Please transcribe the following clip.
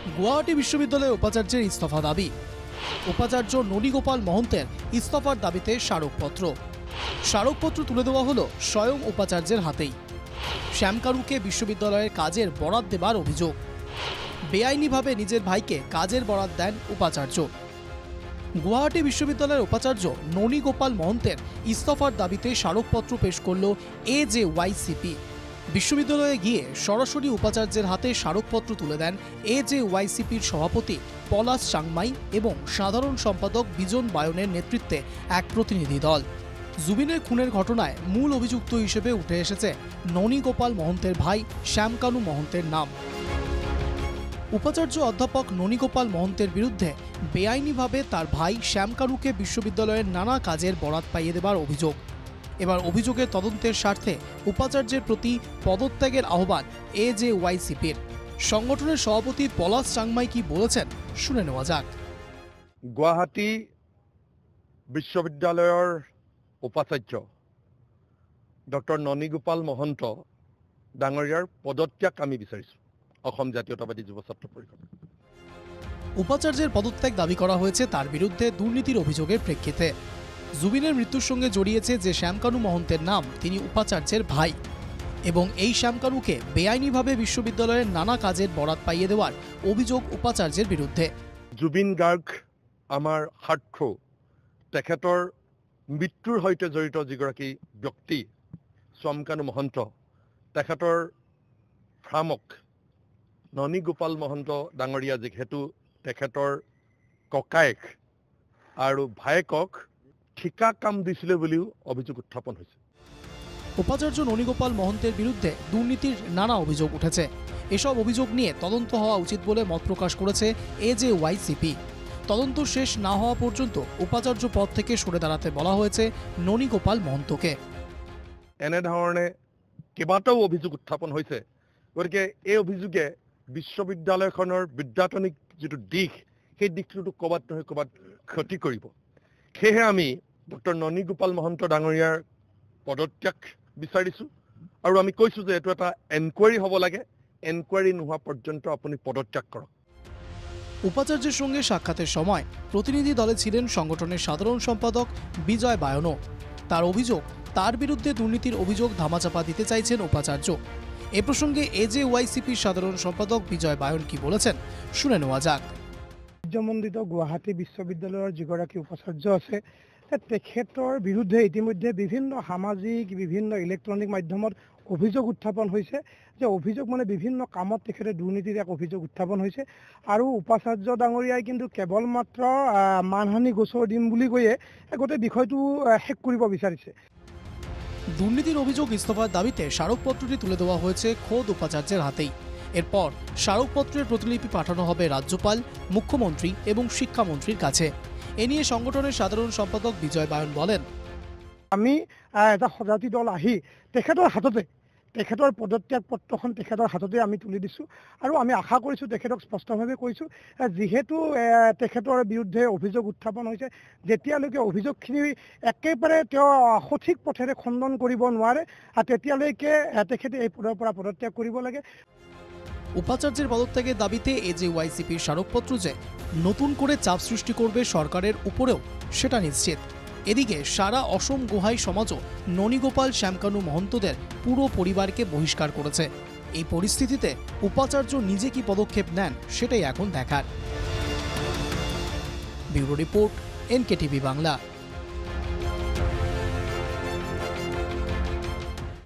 গুয়াহাটি বিশ্ববিদ্যালয়ে উপাচার্যের ইস্তফা দাবি। উপাচার্য ননীগোপাল মহন্তের ইস্তফার দাবিতে স্মারকপত্র তুলে দেওয়া হলো স্বয়ং উপাচার্যের হাতেই। শ্যামকানুকে বিশ্ববিদ্যালয়ের কাজের বরাত দেবার অভিযোগ। বেআইনিভাবে নিজের ভাইকে কাজের বরাত দেন উপাচার্য। গুয়াহাটি বিশ্ববিদ্যালয়ের উপাচার্য ননীগোপাল মহন্তের ইস্তফার দাবিতে স্মারকপত্র পেশ করল AJYCP। বিশ্ববিদ্যালয়ে গিয়ে সরাসরি উপাচার্যের হাতে স্মারকপত্র তুলে দেন AJYCPর সভাপতি পলাশ চাংমাই এবং সাধারণ সম্পাদক বিজন বায়নের নেতৃত্বে এক প্রতিনিধি দল। জুবিনের খুনের ঘটনায় মূল অভিযুক্ত হিসেবে উঠে এসেছে ননীগোপাল মহন্তের ভাই শ্যামকানু মহন্তের নাম। উপাচার্য অধ্যাপক ননীগোপাল মহন্তের বিরুদ্ধে বেআইনিভাবে তার ভাই শ্যামকানুকে বিশ্ববিদ্যালয়ের নানা কাজের বরাত পাইয়ে দেবার অভিযোগ। এবার অভিযোগের তদন্তের স্বার্থে উপাচার্যের প্রতি পদত্যাগের আহ্বান AJYCPর। সংগঠনের সভাপতি পলাশ চাংমাই কি বলেছেন শুনে নেওয়া যাক। গুৱাহাটী বিশ্ববিদ্যালয়ৰ উপাচাৰ্য ডক্টৰ ননীগোপাল মহন্ত ডাঙৰীয়াৰ পদত্যাগ আমি বিচাৰিছোঁ অসম জাতীয়তাবাদী যুৱ ছাত্ৰ পৰিষদ। উপাচার্যের পদত্যাগ দাবি করা হয়েছে তার বিরুদ্ধে দুর্নীতির অভিযোগের প্রেক্ষিতে। জুবিনের মৃত্যুর সঙ্গে জড়িয়েছে যে শ্যামকানু মহন্তের নাম, তিনি উপাচার্যের ভাই এবং এই শ্যামকানুকে বেআইনিভাবে বিশ্ববিদ্যালয়ের নানা কাজের বরাত পাইয়ে দেওয়ার অভিযোগ উপাচার্যের বিরুদ্ধে। জুবিন গাৰ্গ আমাৰ হাৰ্টথ্ৰ, তেখেতৰ মৃত্যুৰ সৈতে জড়িত যিগৰাকী ব্যক্তি শ্যামকানু মহন্ত, তেখেতৰ ফ্ৰামক ননীগোপাল মহন্ত ডাঙৰীয়া যিহেতু তেখেতৰ ককায়েক আৰু ভায়েকক ঠিকা কাম দিছিলে বুলিও অভিযোগ উত্থাপন হৈছে। উপাচার্য ননীগোপাল মহন্তের বিরুদ্ধে দুর্নীতির নানা অভিযোগ উঠেছে। এসব অভিযোগ নিয়ে তদন্ত হওয়া উচিত বলে মত প্রকাশ করেছে AJYCP। তদন্ত শেষ না হওয়া পর্যন্ত উপাচার্য পদ থেকে সরে দাঁড়াতে বলা হয়েছে ননীগোপাল মহন্তকে। এনেধৰণে কেইবাটাও অভিযোগ উত্থাপন হৈছে, গতিকে এই অভিযোগে বিশ্ববিদ্যালয়খনৰ বিদ্যাতনিক যিটো দিশ, সেই দিশটোতো ক'ৰবাত নহয় ক'ৰবাত ক্ষতি কৰিব। সেয়েহে আমি ডক্টৰ ননীগোপাল মহন্ত ডাঙৰীয়াৰ পদত্যাগ বিচাৰিছোঁ আৰু আমি কৈছোঁ যে এইটো এটা এনকোয়ারি হ'ব লাগে। এনকোয়ারি নোহোৱা পৰ্যন্ত আপুনি পদত্যাগ কৰক। উপাচার্যের সঙ্গে সাক্ষাতের সময় প্রতিনিধি দলে ছিলেন সংগঠনের সাধারণ সম্পাদক বিজয় বায়নও। তার অভিযোগ, তার বিরুদ্ধে দুর্নীতির অভিযোগ ধামাচাপা দিতে চাইছেন উপাচার্য। এ প্ৰসংগে AJYCPৰ সাধারণ সম্পাদক বিজয় বায়ন কি বলেছেন শুনে নেওয়া যাক। ৰাজ্যমণ্ডিত গুৱাহাটী বিশ্ববিদ্যালয়ৰ যিগৰাকী উপাচাৰ্য আছে, তেখেতৰ বিৰুদ্ধে ইতিমধ্যে বিভিন্ন সামাজিক বিভিন্ন ইলেক্ট্ৰনিক মাধ্যমত অভিযোগ উত্থাপন হৈছে যে অভিযোগ মানে বিভিন্ন কামত তেখেতে দুৰ্নীতিৰ এক অভিযোগ উত্থাপন হৈছে। আৰু উপাচাৰ্য ডাঙৰীয়াই কিন্তু কেৱল মাত্ৰ মানহানি গোচৰ দিম বুলি কৈয়ে গোটেই বিষয়টো শেষ কৰিব বিচাৰিছে। দুর্নীতির অভিযোগ ইস্তফার দাবিতে স্মারকপত্রটি তুলে দেওয়া হয়েছে খোদ উপাচার্যের হাতেই। এরপর স্মারকপত্রের প্রতিলিপি পাঠানো হবে রাজ্যপাল, মুখ্যমন্ত্রী এবং শিক্ষামন্ত্রীর কাছে। এ নিয়ে সংগঠনের সাধারণ সম্পাদক বিজয় বায়ন বলেন, আমি এটা সজাতি দল আহি তেখেতৰ হাততে তেখেতৰ পদত্যাগ পত্ৰখন তেখেতৰ হাততে আমি তুলি দিছোঁ আৰু আমি আশা কৰিছোঁ, তেখেতক স্পষ্টভাৱে কৈছোঁ, যিহেতু তেখেতৰ বিৰুদ্ধে অভিযোগ উত্থাপন হৈছে, যেতিয়ালৈকে অভিযোগখিনি একেবাৰে তেওঁ সঠিক পথেৰে খণ্ডন কৰিব নোৱাৰে তেতিয়ালৈকে তেখেতে এই পদৰ পৰা পদত্যাগ কৰিব লাগে। উপাচার্যের পদত্যাগের দাবিতে AJYCPর স্মারকপত্র যে নতুন করে চাপ সৃষ্টি করবে সরকারের উপরেও সেটা নিশ্চিত। এদিকে সারা অসম গোহাই সমাজও ননীগোপাল শ্যামকানু মহন্তদের পুরো পরিবারকে বহিষ্কার করেছে। এই পরিস্থিতিতে উপাচার্য নিজে কি পদক্ষেপ নেন সেটাই এখন দেখার। Bureau report, NKTV Bangla.